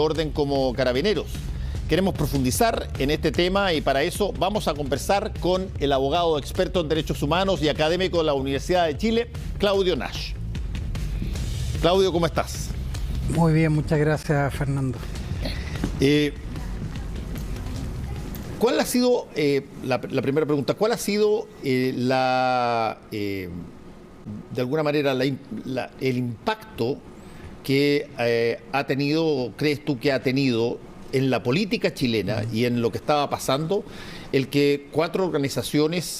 orden como Carabineros. Queremos profundizar en este tema y para eso vamos a conversar con el abogado experto en derechos humanos y académico de la Universidad de Chile, Claudio Nash. Claudio, ¿cómo estás? Muy bien, muchas gracias, Fernando. ¿Cuál ha sido, la primera pregunta, cuál ha sido de alguna manera el impacto que ha tenido, crees tú que ha tenido en la política chilena y en lo que estaba pasando, el que 4 organizaciones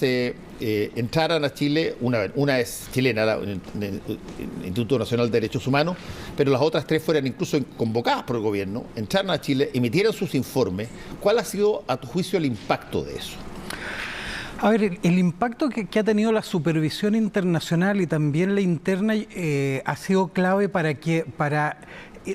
entraran a Chile, una es chilena, el Instituto Nacional de Derechos Humanos, pero las otras 3 fueran incluso convocadas por el gobierno, entraran a Chile, emitieran sus informes? ¿Cuál ha sido, a tu juicio, el impacto de eso? A ver, el impacto que ha tenido la supervisión internacional y también la interna ha sido clave para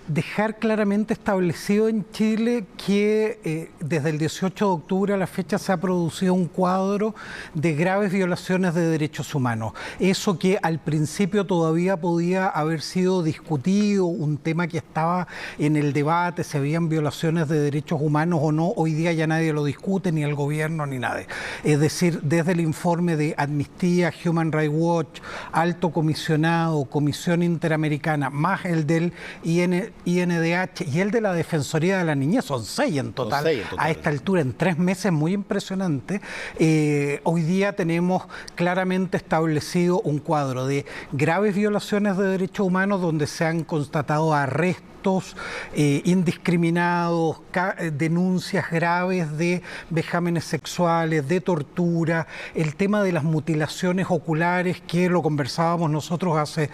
dejar claramente establecido en Chile que desde el 18 de octubre a la fecha se ha producido un cuadro de graves violaciones de derechos humanos. Eso que al principio todavía podía haber sido discutido, un tema que estaba en el debate, si habían violaciones de derechos humanos o no, hoy día ya nadie lo discute, ni el gobierno ni nadie. Es decir, desde el informe de Amnistía, Human Rights Watch, Alto Comisionado, Comisión Interamericana, más el del INDH y el de la Defensoría de la Niñez, son 6 en total, a esta altura, en 3 meses, muy impresionante. Hoy día tenemos claramente establecido un cuadro de graves violaciones de derechos humanos donde se han constatado arrestos indiscriminados, denuncias graves de vejámenes sexuales, de tortura, el tema de las mutilaciones oculares, que lo conversábamos nosotros hace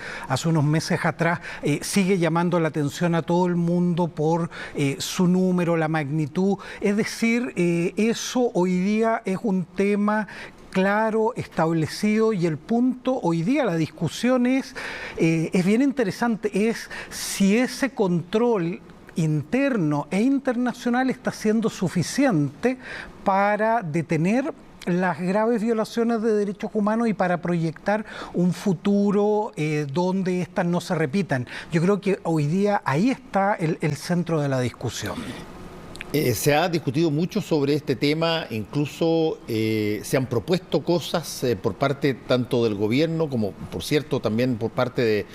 unos meses atrás, sigue llamando la atención a todo el mundo por su número, la magnitud. Es decir, eso hoy día es un tema claro, establecido, y el punto hoy día, la discusión es bien interesante, es si ese control interno e internacional está siendo suficiente para detener las graves violaciones de derechos humanos y para proyectar un futuro donde estas no se repitan. Yo creo que hoy día ahí está el centro de la discusión. Se ha discutido mucho sobre este tema, incluso se han propuesto cosas por parte tanto del gobierno como, por cierto, también por parte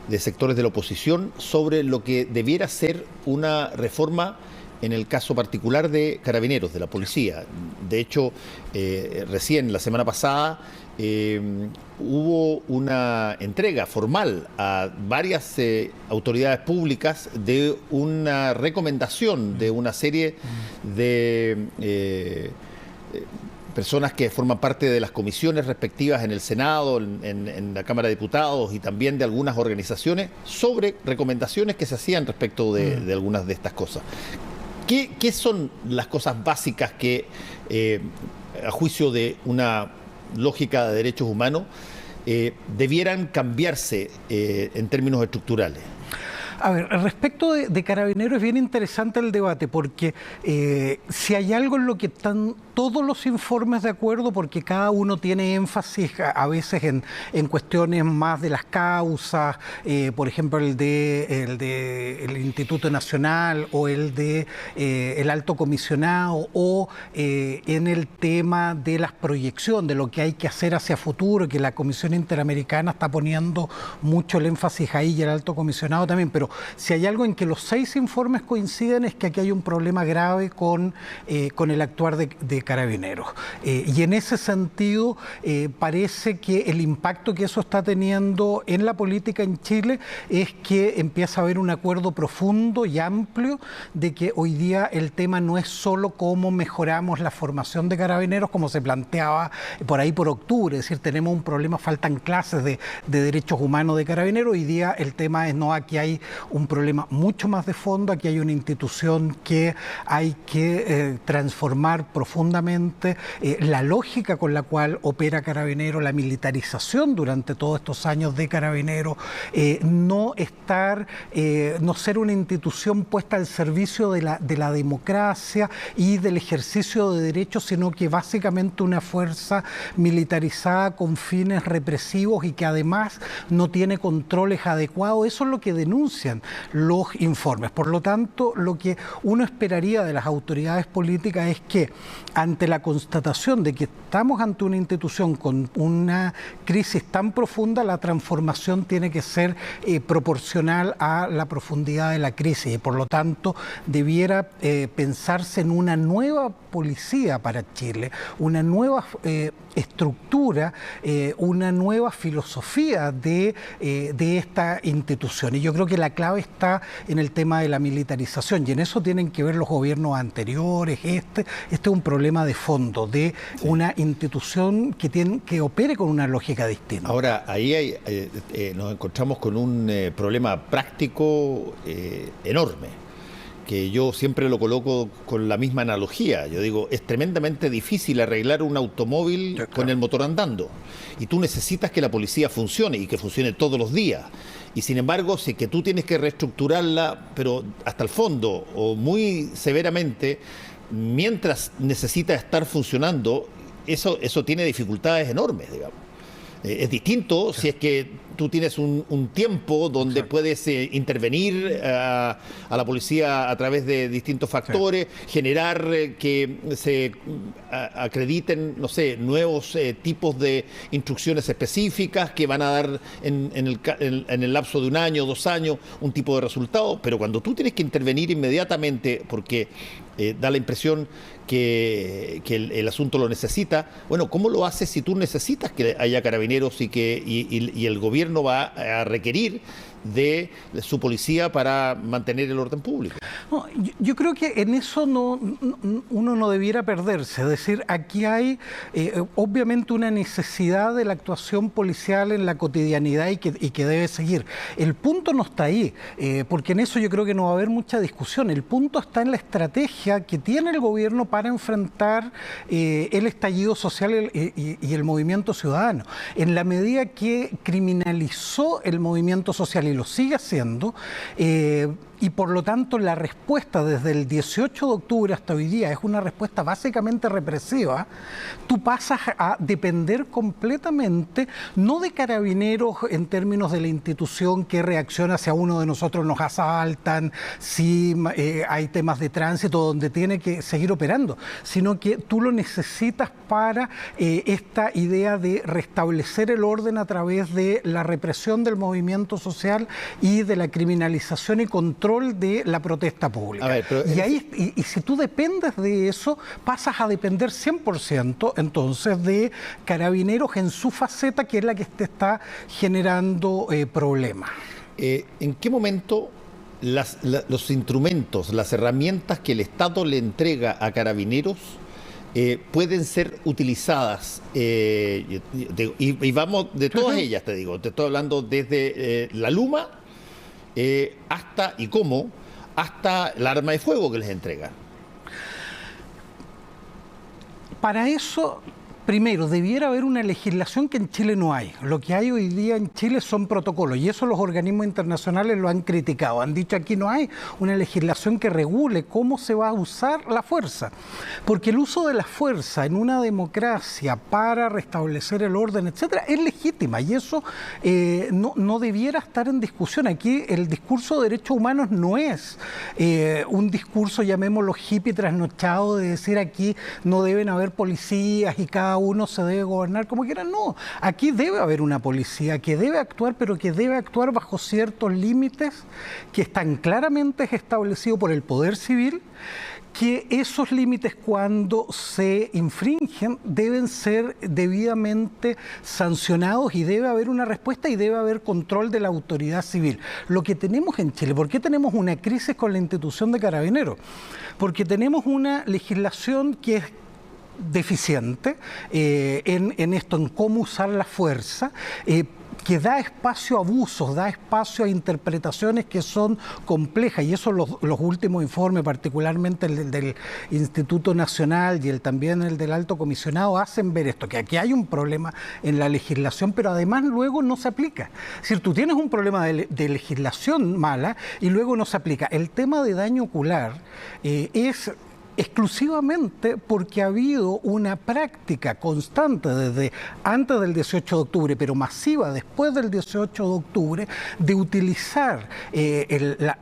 de sectores de la oposición sobre lo que debiera ser una reforma en el caso particular de Carabineros, de la policía. De hecho, recién la semana pasada hubo una entrega formal a varias autoridades públicas de una recomendación de una serie de personas que forman parte de las comisiones respectivas en el Senado, en la Cámara de Diputados y también de algunas organizaciones sobre recomendaciones que se hacían respecto de algunas de estas cosas. ¿Qué son las cosas básicas que, a juicio de una lógica de derechos humanos, debieran cambiarse en términos estructurales? A ver, respecto de Carabineros es bien interesante el debate porque si hay algo en lo que están todos los informes de acuerdo, porque cada uno tiene énfasis a veces en cuestiones más de las causas, por ejemplo el Instituto Nacional o el de el Alto Comisionado, o en el tema de las proyecciones, de lo que hay que hacer hacia futuro, que la Comisión Interamericana está poniendo mucho el énfasis ahí y el Alto Comisionado también, pero si hay algo en que los 6 informes coinciden es que aquí hay un problema grave con el actuar de Carabineros. Y en ese sentido parece que el impacto que eso está teniendo en la política en Chile es que empieza a haber un acuerdo profundo y amplio de que hoy día el tema no es solo cómo mejoramos la formación de Carabineros, como se planteaba por ahí por octubre, es decir, tenemos un problema, faltan clases de derechos humanos de Carabineros. Hoy día el tema es no, aquí hay un problema mucho más de fondo, aquí hay una institución que hay que transformar profundamente, la lógica con la cual opera Carabineros, la militarización durante todos estos años de Carabineros, no ser una institución puesta al servicio de la democracia y del ejercicio de derechos, sino que básicamente una fuerza militarizada con fines represivos y que además no tiene controles adecuados. Eso es lo que denuncia dicen los informes. Por lo tanto, lo que uno esperaría de las autoridades políticas es que ante la constatación de que estamos ante una institución con una crisis tan profunda, la transformación tiene que ser proporcional a la profundidad de la crisis y por lo tanto debiera pensarse en una nueva policía para Chile, una nueva estructura, una nueva filosofía de esta institución. Y yo creo que la clave está en el tema de la militarización y en eso tienen que ver los gobiernos anteriores. Este es un problema de fondo, de una institución que opere con una lógica distinta. Ahora, ahí nos encontramos con un problema práctico enorme, que yo siempre lo coloco con la misma analogía. Yo digo, es tremendamente difícil arreglar un automóvil con el motor andando. Y tú necesitas que la policía funcione y que funcione todos los días. Y sin embargo, si que tú tienes que reestructurarla, pero hasta el fondo o muy severamente, mientras necesita estar funcionando, eso tiene dificultades enormes, digamos. Es distinto si es que tú tienes un tiempo donde puedes intervenir a la policía a través de distintos factores, generar que se acrediten, no sé, nuevos tipos de instrucciones específicas que van a dar en el lapso de 1 año, 2 años, un tipo de resultado. Pero cuando tú tienes que intervenir inmediatamente porque da la impresión que el asunto lo necesita, bueno, ¿cómo lo haces si tú necesitas que haya carabineros y el gobierno va a requerir de su policía para mantener el orden público? No, yo creo que en eso uno no debiera perderse. Es decir, aquí hay obviamente una necesidad de la actuación policial en la cotidianidad y que debe seguir. El punto no está ahí, porque en eso yo creo que no va a haber mucha discusión. El punto está en la estrategia que tiene el gobierno para enfrentar el estallido social y el movimiento ciudadano. En la medida que criminalizó el movimiento social y lo sigue haciendo, y por lo tanto la respuesta desde el 18 de octubre hasta hoy día es una respuesta básicamente represiva, tú pasas a depender completamente, no de Carabineros en términos de la institución que reacciona si a uno de nosotros nos asaltan, si hay temas de tránsito donde tiene que seguir operando, sino que tú lo necesitas para esta idea de restablecer el orden a través de la represión del movimiento social y de la criminalización y control de la protesta pública. Ver, y si tú dependes de eso, pasas a depender 100% entonces de Carabineros en su faceta, que es la que te está generando problemas. ¿En qué momento los instrumentos, las herramientas que el Estado le entrega a Carabineros pueden ser utilizadas? Y vamos de todas ellas, te digo. Te estoy hablando desde la Luma hasta el arma de fuego que les entregan. Para eso, primero, debiera haber una legislación que en Chile no hay. Lo que hay hoy día en Chile son protocolos y eso los organismos internacionales lo han criticado. Han dicho aquí no hay una legislación que regule cómo se va a usar la fuerza. Porque el uso de la fuerza en una democracia para restablecer el orden, etcétera, es legítima y eso no debiera estar en discusión. Aquí el discurso de derechos humanos no es un discurso, llamémoslo hippie trasnochado, de decir aquí no deben haber policías y cada uno se debe gobernar como quiera. No, aquí debe haber una policía que debe actuar, pero que debe actuar bajo ciertos límites que están claramente establecidos por el Poder Civil, que esos límites cuando se infringen deben ser debidamente sancionados y debe haber una respuesta y debe haber control de la autoridad civil. Lo que tenemos en Chile, ¿por qué tenemos una crisis con la institución de Carabineros? Porque tenemos una legislación que es deficiente en esto, en cómo usar la fuerza, que da espacio a abusos, da espacio a interpretaciones que son complejas, y eso los últimos informes, particularmente el del Instituto Nacional y también el del Alto Comisionado, hacen ver esto, que aquí hay un problema en la legislación, pero además luego no se aplica. Es decir, tú tienes un problema de legislación mala y luego no se aplica. El tema de daño ocular es exclusivamente porque ha habido una práctica constante desde antes del 18 de octubre, pero masiva después del 18 de octubre, de utilizar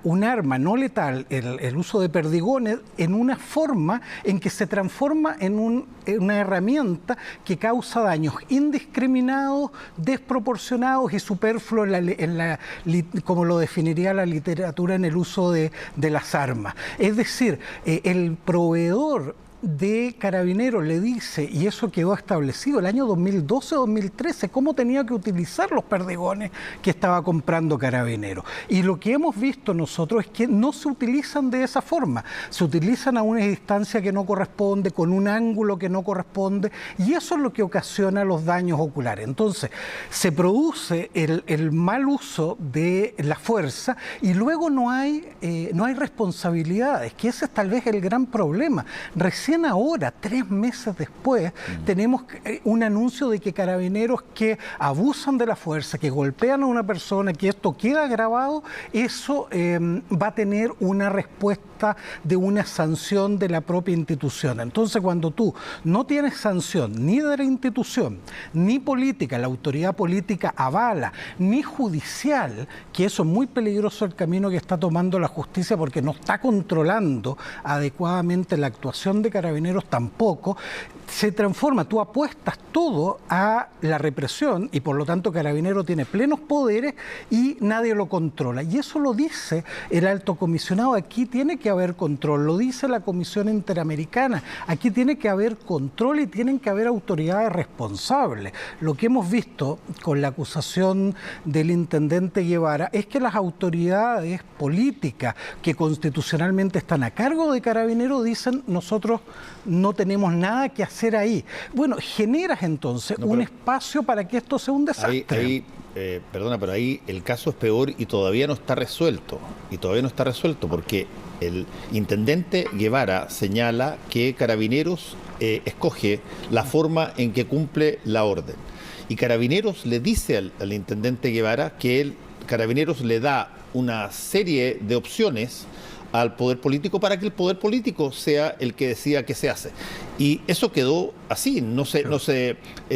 un arma no letal, el uso de perdigones, en una forma en que se transforma en una herramienta que causa daños indiscriminados, desproporcionados y superfluos como lo definiría la literatura en el uso de las armas. Es decir, el proveedor de Carabineros le dice, y eso quedó establecido el año 2012-2013, cómo tenía que utilizar los perdigones que estaba comprando Carabineros. Y lo que hemos visto nosotros es que no se utilizan de esa forma, se utilizan a una distancia que no corresponde, con un ángulo que no corresponde, y eso es lo que ocasiona los daños oculares. Entonces, se produce el mal uso de la fuerza y luego no hay responsabilidades, que ese es tal vez el gran problema. Recién ahora, 3 meses después, tenemos un anuncio de que Carabineros que abusan de la fuerza, que golpean a una persona, que esto queda grabado, eso va a tener una respuesta de una sanción de la propia institución. Entonces, cuando tú no tienes sanción ni de la institución, ni política, la autoridad política avala, ni judicial, que eso es muy peligroso el camino que está tomando la justicia porque no está controlando adecuadamente la actuación de Carabineros tampoco, se transforma, tú apuestas todo a la represión y por lo tanto Carabineros tiene plenos poderes y nadie lo controla. Y eso lo dice el alto comisionado, aquí tiene que haber control, lo dice la Comisión Interamericana, aquí tiene que haber control y tienen que haber autoridades responsables. Lo que hemos visto con la acusación del intendente Guevara es que las autoridades políticas que constitucionalmente están a cargo de Carabineros dicen, nosotros no tenemos nada que hacer ahí. Bueno, generas entonces un espacio para que esto sea un desastre. Perdona, pero ahí el caso es peor y todavía no está resuelto. Porque el intendente Guevara señala que Carabineros escoge la forma en que cumple la orden. Y Carabineros le dice al intendente Guevara que Carabineros le da una serie de opciones al poder político para que el poder político sea el que decida qué se hace. Y eso quedó así,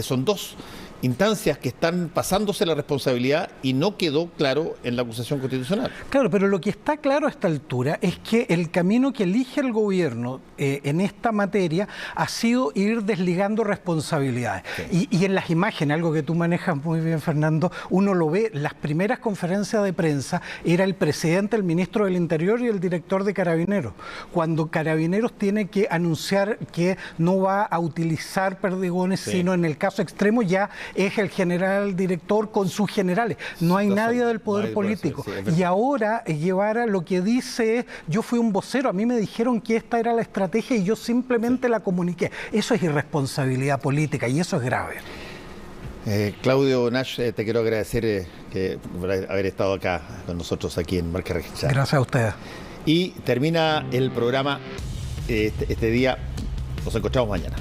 son dos instancias que están pasándose la responsabilidad y no quedó claro en la acusación constitucional. Claro, pero lo que está claro a esta altura es que el camino que elige el gobierno en esta materia ha sido ir desligando responsabilidades. Sí. Y en las imágenes, algo que tú manejas muy bien, Fernando, uno lo ve, las primeras conferencias de prensa era el presidente, el ministro del Interior y el director de Carabineros. Cuando Carabineros tiene que anunciar que no va a utilizar perdigones, sino en el caso extremo ya es el general director con sus generales. No hay nadie del poder político. Y ahora Guevara lo que dice es, yo fui un vocero, a mí me dijeron que esta era la estrategia y yo simplemente la comuniqué. Eso es irresponsabilidad política y eso es grave. Claudio Nash, te quiero agradecer por haber estado acá con nosotros aquí en Marca Registrada. Gracias a ustedes. Y termina el programa este día. Nos encontramos mañana.